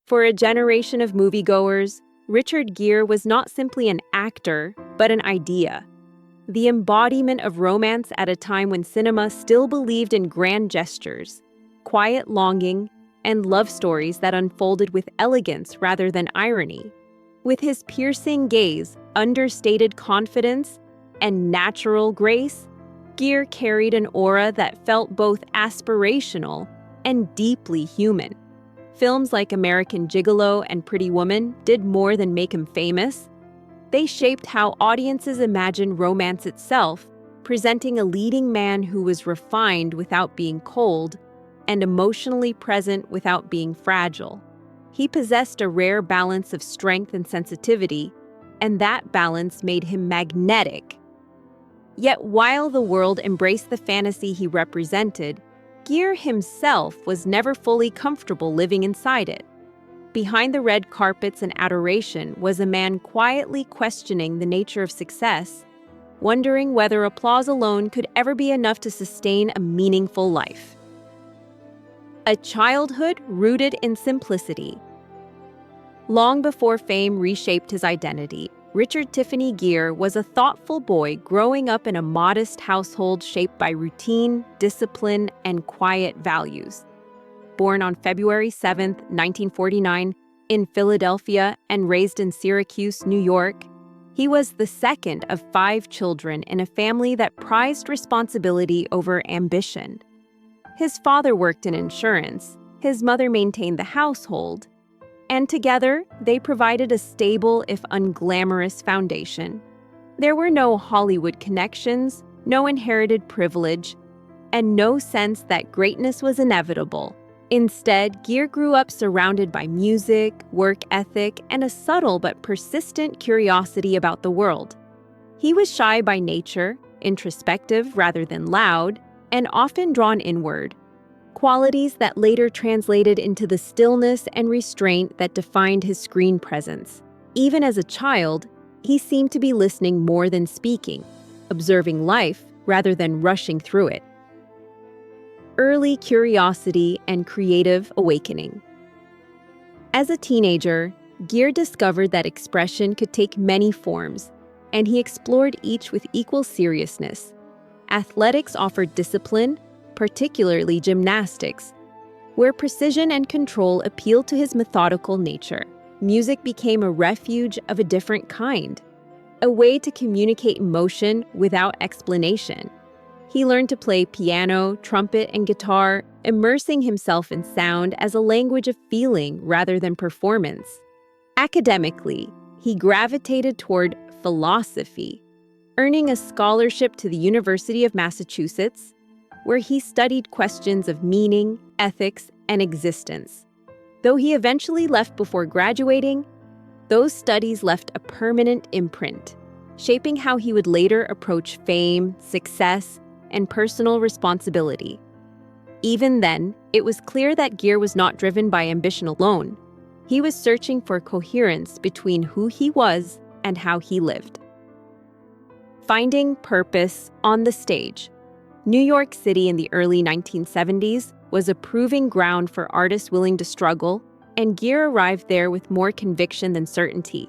For a generation of moviegoers, Richard Gere was not simply an actor, but an idea. The embodiment of romance at a time when cinema still believed in grand gestures, quiet longing, and love stories that unfolded with elegance rather than irony. With his piercing gaze, understated confidence, and natural grace, Gere carried an aura that felt both aspirational and deeply human. Films like American Gigolo and Pretty Woman did more than make him famous. They shaped how audiences imagined romance itself, presenting a leading man who was refined without being cold and emotionally present without being fragile. He possessed a rare balance of strength and sensitivity, and that balance made him magnetic. Yet while the world embraced the fantasy he represented, Gere himself was never fully comfortable living inside it. Behind the red carpets and adoration was a man quietly questioning the nature of success, wondering whether applause alone could ever be enough to sustain a meaningful life. A childhood rooted in simplicity. Long before fame reshaped his identity, Richard Tiffany Gere was a thoughtful boy growing up in a modest household shaped by routine, discipline, and quiet values. Born on February 7, 1949, in Philadelphia and raised in Syracuse, New York, he was the second of 5 children in a family that prized responsibility over ambition. His father worked in insurance, his mother maintained the household, and together they provided a stable if unglamorous foundation. There were no Hollywood connections, no inherited privilege, and no sense that greatness was inevitable. Instead, Gere grew up surrounded by music, work ethic, and a subtle but persistent curiosity about the world. He was shy by nature, introspective rather than loud, and often drawn inward, qualities that later translated into the stillness and restraint that defined his screen presence. Even as a child, he seemed to be listening more than speaking, observing life rather than rushing through it. Early curiosity and creative awakening. As a teenager, Gere discovered that expression could take many forms, and he explored each with equal seriousness. Athletics offered discipline, particularly gymnastics, where precision and control appealed to his methodical nature. Music became a refuge of a different kind, a way to communicate emotion without explanation. He learned to play piano, trumpet, and guitar, immersing himself in sound as a language of feeling rather than performance. Academically, he gravitated toward philosophy, earning a scholarship to the University of Massachusetts, where he studied questions of meaning, ethics, and existence. Though he eventually left before graduating, those studies left a permanent imprint, shaping how he would later approach fame, success, and personal responsibility. Even then, it was clear that Gere was not driven by ambition alone. He was searching for coherence between who he was and how he lived. Finding purpose on the stage. New York City in the early 1970s was a proving ground for artists willing to struggle, and Gere arrived there with more conviction than certainty.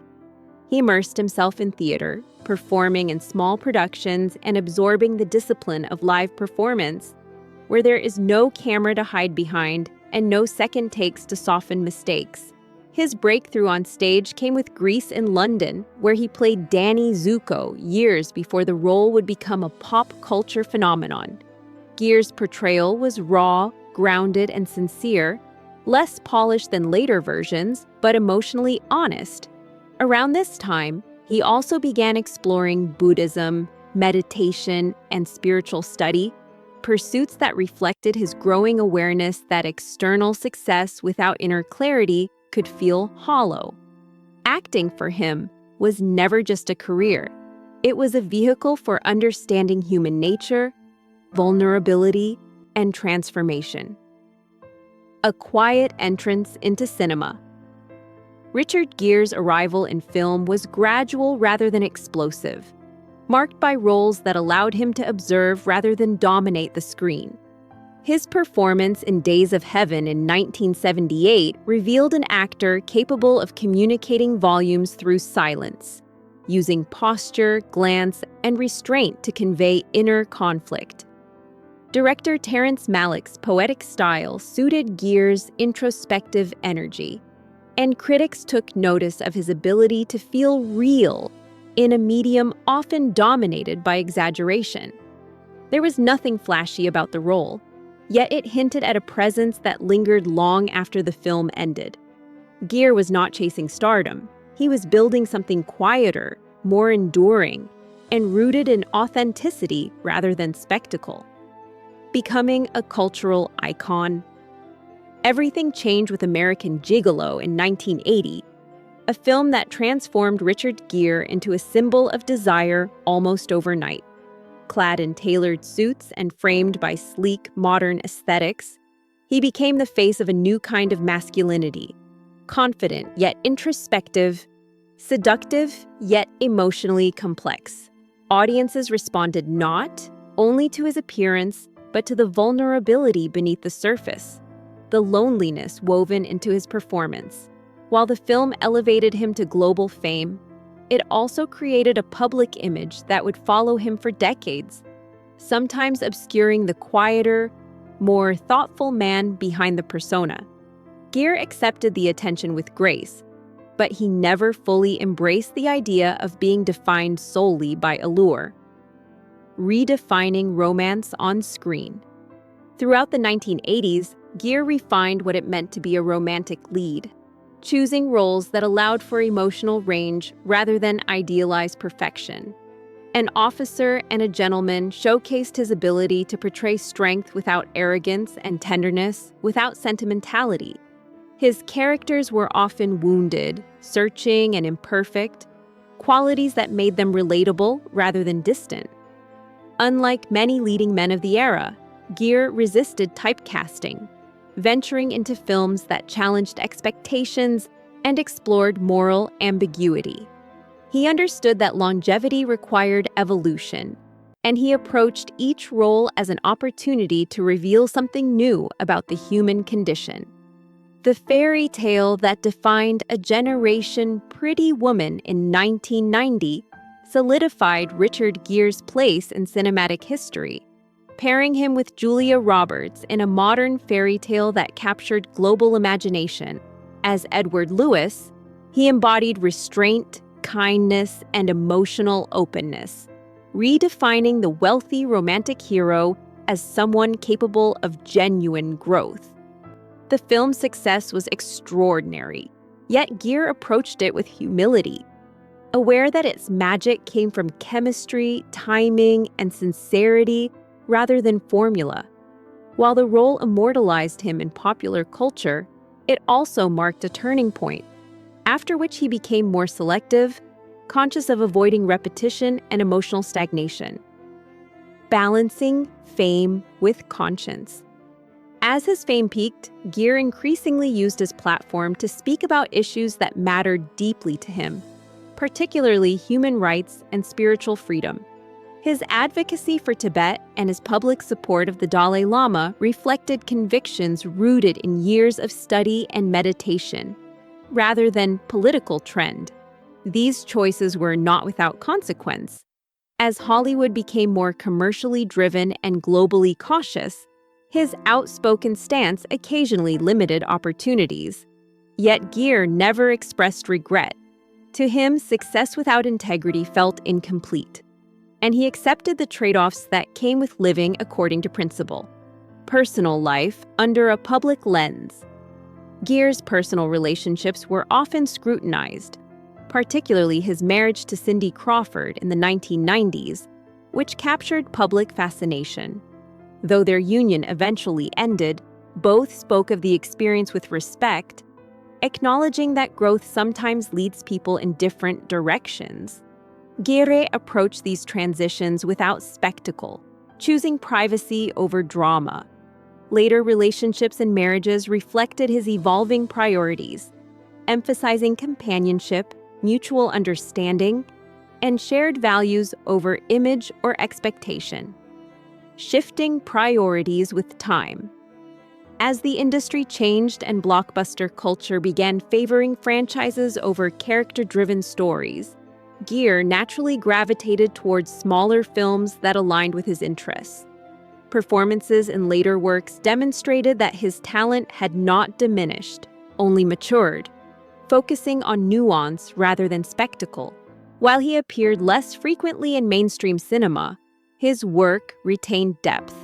He immersed himself in theater, performing in small productions and absorbing the discipline of live performance, where there is no camera to hide behind and no second takes to soften mistakes. His breakthrough on stage came with Grease in London, where he played Danny Zuko years before the role would become a pop culture phenomenon. Gere's portrayal was raw, grounded, and sincere, less polished than later versions, but emotionally honest. Around this time, he also began exploring Buddhism, meditation, and spiritual study, pursuits that reflected his growing awareness that external success without inner clarity could feel hollow. Acting for him was never just a career. It was a vehicle for understanding human nature, vulnerability, and transformation. A quiet entrance into cinema. Richard Gere's arrival in film was gradual rather than explosive, marked by roles that allowed him to observe rather than dominate the screen. His performance in Days of Heaven in 1978 revealed an actor capable of communicating volumes through silence, using posture, glance, and restraint to convey inner conflict. Director Terrence Malick's poetic style suited Gere's introspective energy, and critics took notice of his ability to feel real in a medium often dominated by exaggeration. There was nothing flashy about the role, yet it hinted at a presence that lingered long after the film ended. Gere was not chasing stardom. He was building something quieter, more enduring, and rooted in authenticity rather than spectacle. Becoming a cultural icon. Everything changed with American Gigolo in 1980, a film that transformed Richard Gere into a symbol of desire almost overnight. Clad in tailored suits and framed by sleek, modern aesthetics, he became the face of a new kind of masculinity, confident yet introspective, seductive yet emotionally complex. Audiences responded not only to his appearance, but to the vulnerability beneath the surface, the loneliness woven into his performance. While the film elevated him to global fame, it also created a public image that would follow him for decades, sometimes obscuring the quieter, more thoughtful man behind the persona. Gere accepted the attention with grace, but he never fully embraced the idea of being defined solely by allure. Redefining romance on screen. Throughout the 1980s, Gere refined what it meant to be a romantic lead, choosing roles that allowed for emotional range rather than idealized perfection. An Officer and a Gentleman showcased his ability to portray strength without arrogance and tenderness without sentimentality. His characters were often wounded, searching, and imperfect, qualities that made them relatable rather than distant. Unlike many leading men of the era, Gere resisted typecasting, venturing into films that challenged expectations and explored moral ambiguity. He understood that longevity required evolution, and he approached each role as an opportunity to reveal something new about the human condition. The fairy tale that defined a generation, Pretty Woman in 1990, solidified Richard Gere's place in cinematic history, pairing him with Julia Roberts in a modern fairy tale that captured global imagination. As Edward Lewis, he embodied restraint, kindness, and emotional openness, redefining the wealthy romantic hero as someone capable of genuine growth. The film's success was extraordinary, yet Gere approached it with humility, aware that its magic came from chemistry, timing, and sincerity rather than formula. While the role immortalized him in popular culture, it also marked a turning point, after which he became more selective, conscious of avoiding repetition and emotional stagnation. Balancing fame with conscience. As his fame peaked, Gere increasingly used his platform to speak about issues that mattered deeply to him, particularly human rights and spiritual freedom. His advocacy for Tibet and his public support of the Dalai Lama reflected convictions rooted in years of study and meditation, rather than political trend. These choices were not without consequence. As Hollywood became more commercially driven and globally cautious, his outspoken stance occasionally limited opportunities. Yet Gere never expressed regret. To him, success without integrity felt incomplete, and he accepted the trade-offs that came with living according to principle. Personal life under a public lens. Gere's personal relationships were often scrutinized, particularly his marriage to Cindy Crawford in the 1990s, which captured public fascination. Though their union eventually ended, both spoke of the experience with respect, acknowledging that growth sometimes leads people in different directions. Gere approached these transitions without spectacle, choosing privacy over drama. Later relationships and marriages reflected his evolving priorities, emphasizing companionship, mutual understanding, and shared values over image or expectation. shifting priorities with time. As the industry changed and blockbuster culture began favoring franchises over character-driven stories, Gere naturally gravitated towards smaller films that aligned with his interests. Performances in later works demonstrated that his talent had not diminished, only matured, focusing on nuance rather than spectacle. While he appeared less frequently in mainstream cinema, his work retained depth,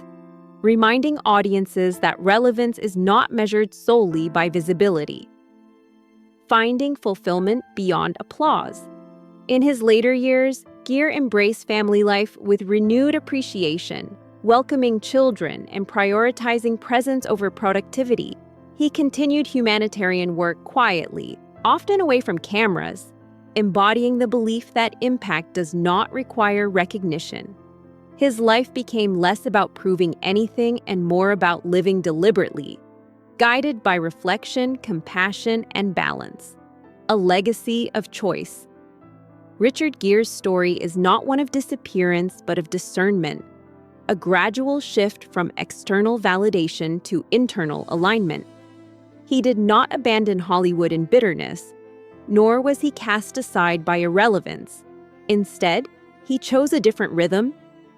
reminding audiences that relevance is not measured solely by visibility. Finding fulfillment beyond applause. In his later years, Gere embraced family life with renewed appreciation, welcoming children and prioritizing presence over productivity. He continued humanitarian work quietly, often away from cameras, embodying the belief that impact does not require recognition. His life became less about proving anything and more about living deliberately, guided by reflection, compassion, and balance. A legacy of choice. Richard Gere's story is not one of disappearance but of discernment, a gradual shift from external validation to internal alignment. He did not abandon Hollywood in bitterness, nor was he cast aside by irrelevance. Instead, he chose a different rhythm,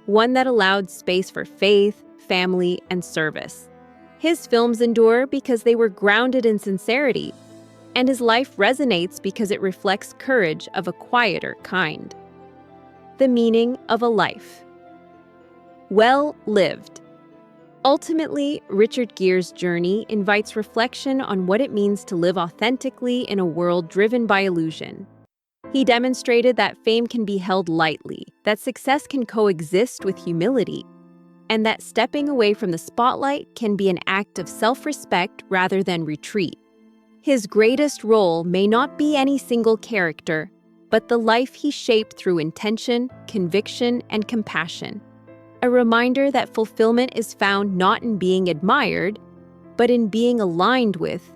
one that allowed space for faith, family, and service. His films endure because they were grounded in sincerity, and his life resonates because it reflects courage of a quieter kind. The meaning of a life. Well lived. Ultimately, Richard Gere's journey invites reflection on what it means to live authentically in a world driven by illusion. He demonstrated that fame can be held lightly, that success can coexist with humility, and that stepping away from the spotlight can be an act of self-respect rather than retreat. His greatest role may not be any single character, but the life he shaped through intention, conviction, and compassion. A reminder that fulfillment is found not in being admired, but in being aligned with